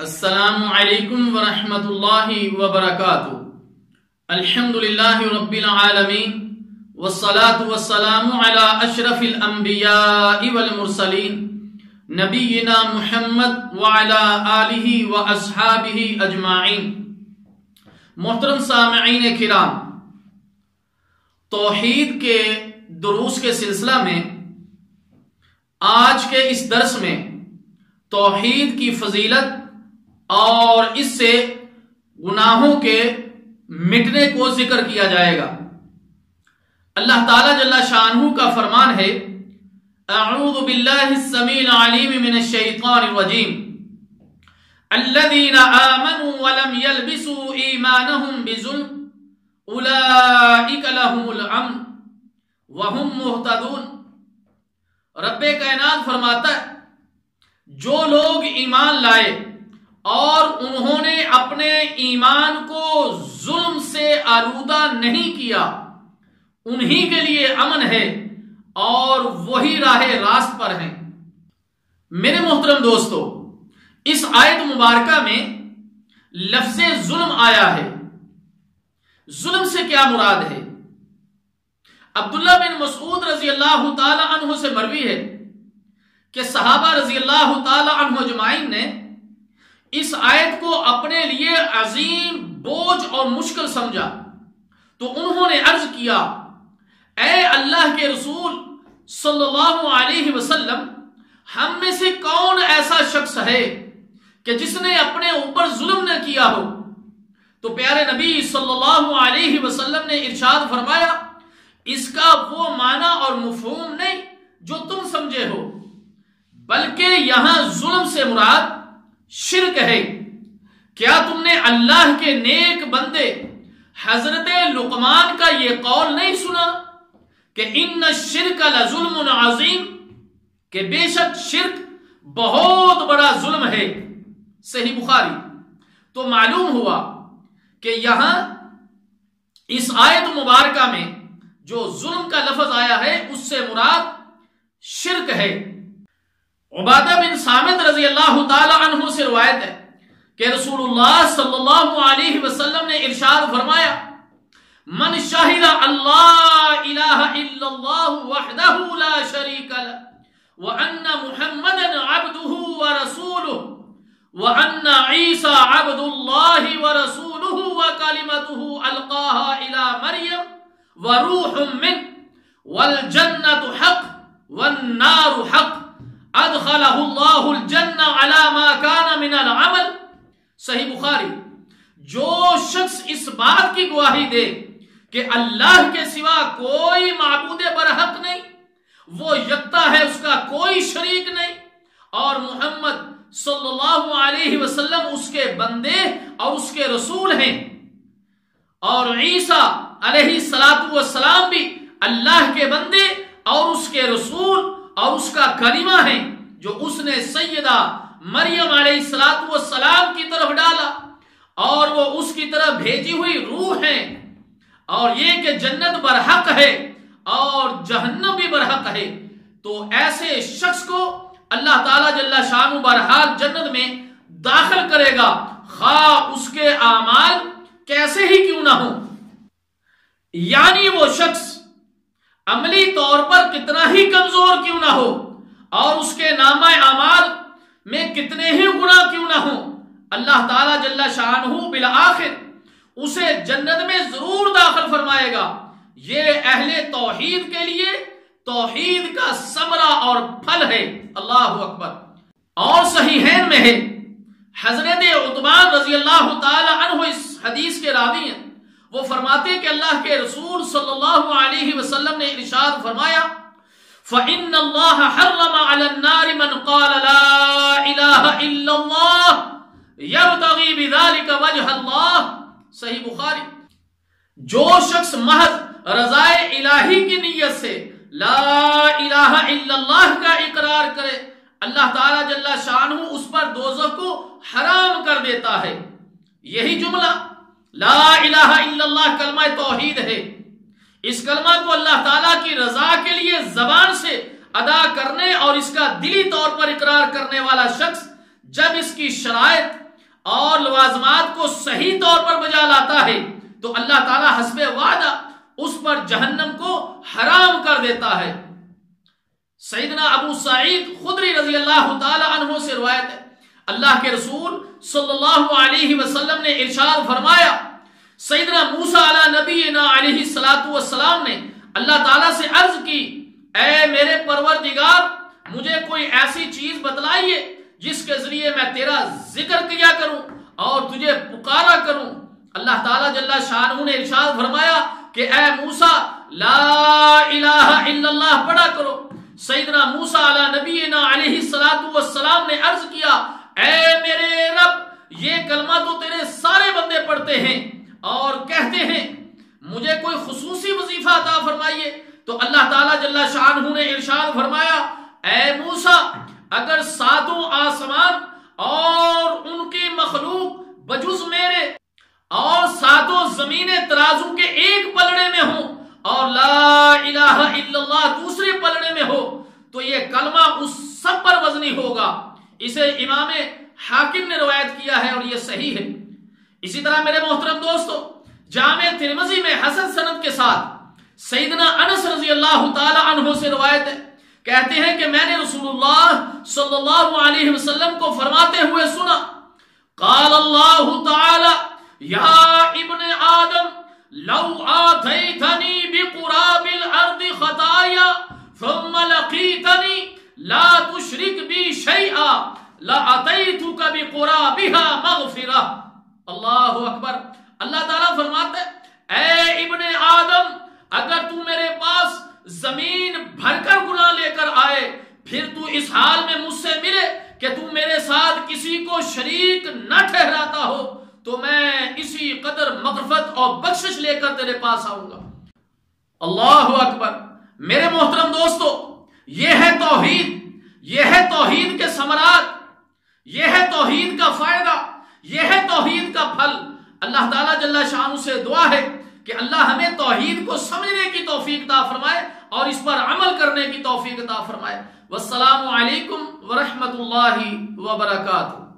السلام علیکم ورحمۃ اللہ وبرکاتہ۔ الحمدللہ رب العالمین والصلاة والسلام علی اشرف الانبیاء والمرسلین نبینا محمد وعلی آلہ واصحابہ اجمعین۔ محترم سامعین کرام، توحید کے دروس کے سلسلہ میں آج کے اس درس میں توحید کی فضیلت اور اس سے گناہوں کے مٹنے کو ذکر کیا جائے گا۔ اللہ تعالی جل شانہ کا فرمان ہے، اعوذ باللہ السمیع العلیم من الشیطان الرجیم، الذین آمنوا ولم یلبسوا ایمانہم بظلم اولئک لہم الامن وہم مہتدون۔ رب کائنات فرماتا ہے، جو لوگ ایمان لائے اور انہوں نے اپنے ایمان کو ظلم سے آلودہ نہیں کیا، انہی کے لیے امن ہے اور وہی راہ راست پر ہیں۔ میرے محترم دوستو، اس آیت مبارکہ میں لفظ ظلم آیا ہے۔ ظلم سے کیا مراد ہے؟ عبداللہ بن مسعود رضی اللہ تعالی عنہ سے مروی ہے کہ صحابہ رضی اللہ تعالی عنہ اجمعین نے اس آیت کو اپنے لیے عظیم بوجھ اور مشکل سمجھا، تو انہوں نے عرض کیا، اے اللہ کے رسول صلی اللہ علیہ وسلم، ہم میں سے کون ایسا شخص ہے کہ جس نے اپنے اوپر ظلم نہ کیا ہو؟ تو پیارے نبی صلی اللہ علیہ وسلم نے ارشاد فرمایا، اس کا وہ معنی اور مفہوم نہیں جو تم سمجھے ہو، بلکہ یہاں ظلم سے مراد شرک ہے۔ کیا تم نے اللہ کے نیک بندے حضرت لقمان کا یہ قول نہیں سنا کہ ان الشرک لظلم عظیم، کہ بے شک شرک بہت بڑا ظلم ہے؟ صحیح بخاری۔ تو معلوم ہوا کہ یہاں اس آیت مبارکہ میں جو ظلم کا لفظ آیا ہے اس سے مراد شرک ہے۔ عبادہ بن صامت رضی اللہ تعالی عنہ سے روایت ہے کہ رسول اللہ صلی اللہ علیہ وسلم نے ارشاد فرمایا، من شہد اللہ الہ الا اللہ وحدہ لا شریک لہ وان محمدا عبدہ ورسولہ وان عیسی عبد اللہ ورسولہ وکلمتہ القاہا الی مریم وروح منہ والجنۃ حق والنار حق ادخلہ اللہ الجنہ علی ما کان من العمل۔ صحیح بخاری۔ جو شخص اس بات کی گواہی دے کہ اللہ کے سوا کوئی معبود برحق نہیں، وہ یکتا ہے، اس کا کوئی شریک نہیں، اور محمد صلی اللہ علیہ وسلم اس کے بندے اور اس کے رسول ہیں، اور عیسیٰ علیہ السلام بھی اللہ کے بندے اور اس کے رسول اور اس کا کلمہ ہے جو اس نے سیدہ مریم علیہ السلام کی طرف ڈالا، اور وہ اس کی طرف بھیجی ہوئی روح ہے، اور یہ کہ جنت برحق ہے اور جہنم بھی برحق ہے۔ تو ایسے شخص کو اللہ تعالیٰ جل شانہ بہرحال جنت میں داخل کرے گا، خواہ اس کے اعمال کیسے ہی کیوں نہ ہو۔ یعنی وہ شخص عملی طور پر کتنا ہی کمزور کیوں نہ ہو اور اس کے نامہ اعمال میں کتنے ہی گناہ کیوں نہ ہو، اللہ تعالیٰ جل شانہ بالآخر اسے جنت میں ضرور داخل فرمائے گا۔ یہ اہل توحید کے لیے توحید کا ثمرہ اور پھل ہے۔ اللہ اکبر۔ اور صحیحین میں ہے، حضرت عثمان رضی اللہ تعالی عنہ اس حدیث کے راوی ہیں، وہ فرماتے کہ اللہ کے رسول صلی اللہ علیہ وسلم نے ارشاد فرمایا، فَإِنَّ اللَّهَ حَرَّمَ عَلَى النَّارِ مَنْ قَالَ لَا إِلَهَ إِلَّا اللَّهُ يَبْتَغِي بِذَلِكَ وَجْهَ اللَّهِ۔ صحیح بخاری۔ جو شخص محض رضائے الہی کی نیت سے لا الہ الا اللہ کا اقرار کرے، اللہ تعالیٰ جل شانہ اس پر دوزخ کو حرام کر دیتا ہے۔ یہی جملہ لا الہ الا اللہ کلمہ توحید ہے۔ اس کلمہ کو اللہ تعالیٰ کی رضا کے لیے زبان سے ادا کرنے اور اس کا دلی طور پر اقرار کرنے والا شخص جب اس کی شرائط اور لوازمات کو صحیح طور پر بجا لاتا ہے تو اللہ تعالیٰ حسب وعدہ اس پر جہنم کو حرام کر دیتا ہے۔ سیدنا ابو سعید خدری رضی اللہ تعالی عنہ سے روایت ہے، اللہ کے رسول صلی اللہ علیہ وسلم نے ارشاد فرمایا، سیدنا موسیٰ علی نبینا علیہ السلام نے اللہ تعالیٰ سے عرض کی، اے میرے پروردگار مجھے کوئی ایسی چیز بتلائیے جس کے ذریعے میں تیرا ذکر کیا کروں اور تجھے پکارا کروں۔ اللہ تعالیٰ جل شانہ نے ارشاد فرمایا کہ اے موسیٰ لا الہ الا اللہ پڑھا کرو۔ سیدنا موسیٰ علی نبینا علیہ السلام نے عرض کیا، اے میرے رب یہ کلمہ تو تیرے سارے بندے پڑھتے ہیں اور کہتے ہیں، مجھے کوئی خصوصی وظیفہ عطا فرمائیے۔ تو اللہ تعالیٰ جل شانہ نے ارشاد فرمایا، اے موسیٰ اگر ساتوں آسمان اور ان کی مخلوق بجز میرے اور ساتوں زمینیں ترازو کے ایک پلڑے میں ہوں اور لا الہ الا اللہ دوسرے پلڑے میں ہو تو یہ کلمہ اس سب پر وزنی ہوگا۔ اسے امام حاکم نے روایت کیا ہے اور یہ صحیح ہے۔ اسی طرح میرے محترم دوستو، جامع ترمذی میں حسن سند کے ساتھ سیدنا انس رضی اللہ تعالی عنہ سے روایت ہے، کہتے ہیں کہ میں نے رسول اللہ صلی اللہ علیہ وسلم کو فرماتے ہوئے سنا، قال اللہ تعالی یا ابن آدم لو آتیتنی بقراب الارض خطایا ثم لقیتنی لا تشرک بی شیئا لاتیتک بقرابها مغفرہ۔ اللہ اکبر۔ اللہ تعالیٰ فرماتا ہے، اے ابن آدم اگر تو میرے پاس زمین بھر کر گناہ لے کر آئے پھر تو اس حال میں مجھ سے ملے کہ تو میرے ساتھ کسی کو شریک نہ ٹھہراتا ہو تو میں اسی قدر مغفرت اور بخشش لے کر تیرے پاس آؤں گا۔ اللہ اکبر۔ میرے محترم دوستو، یہ ہے توحید، یہ ہے توحید کے ثمرات، یہ ہے توحید کا فائدہ، یہ ہے توحید کا پھل۔ اللہ تعالیٰ جل شانہ سے دعا ہے کہ اللہ ہمیں توحید کو سمجھنے کی توفیق عطا فرمائے اور اس پر عمل کرنے کی توفیق عطا فرمائے۔ والسلام علیکم ورحمۃ اللہ وبرکاتہ۔